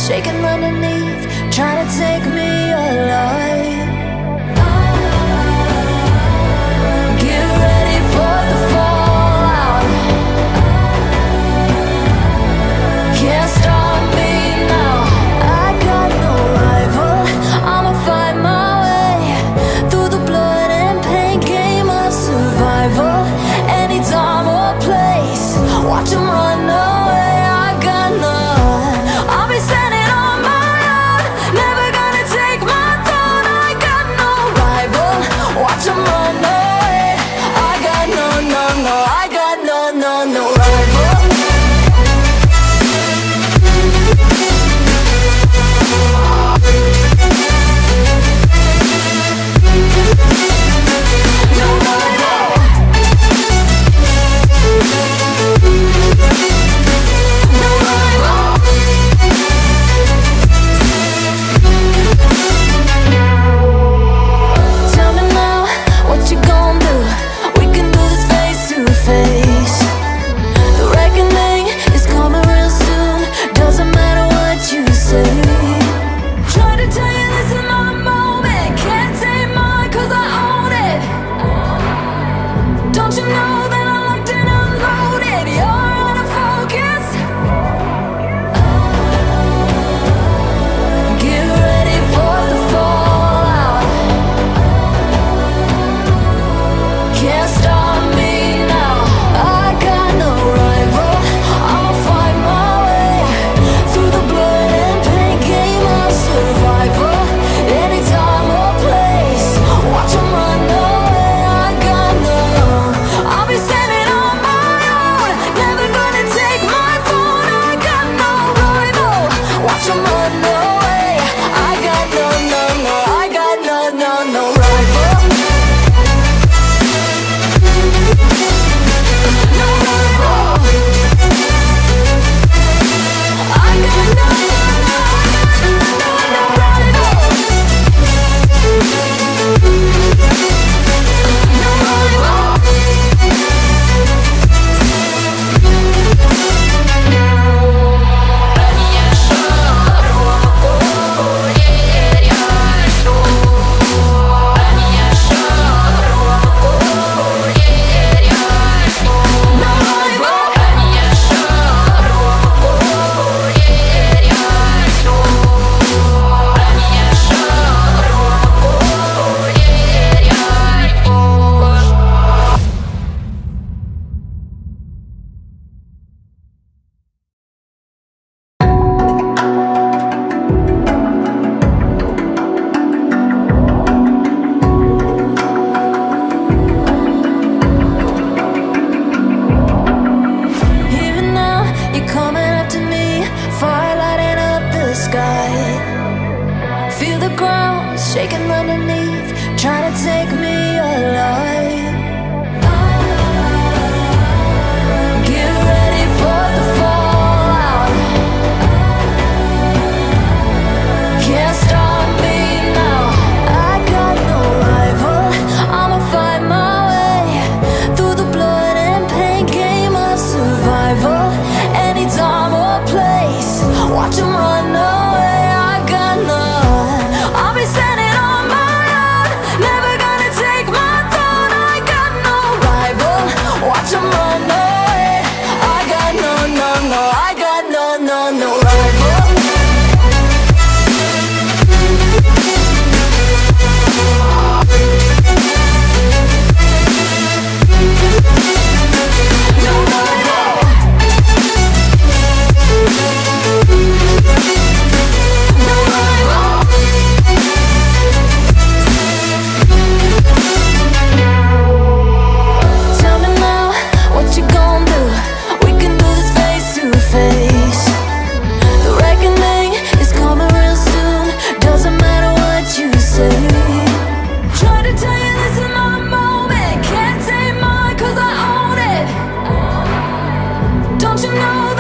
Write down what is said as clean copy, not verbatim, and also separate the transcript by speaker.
Speaker 1: shaking underneath, trying to take me alive. Get ready for the fallout. Can't stop me now. I got no rival. I'ma fight my way through the blood and pain game of survival. Any time or place, watch 'em run away. I got none. I'll be standing on my own, never gonna take my throne. I got no rival. Watch 'em run away. I got no, no, no. I got no, no, no rival. Shaking underneath, trying to take me alive. Get ready for the fallout. Can't stop me now. I got no rival. I'ma fight my way through the blood and pain game of survival. Any time or place, watch 'em run away. I got none. I'll be standing Don't you know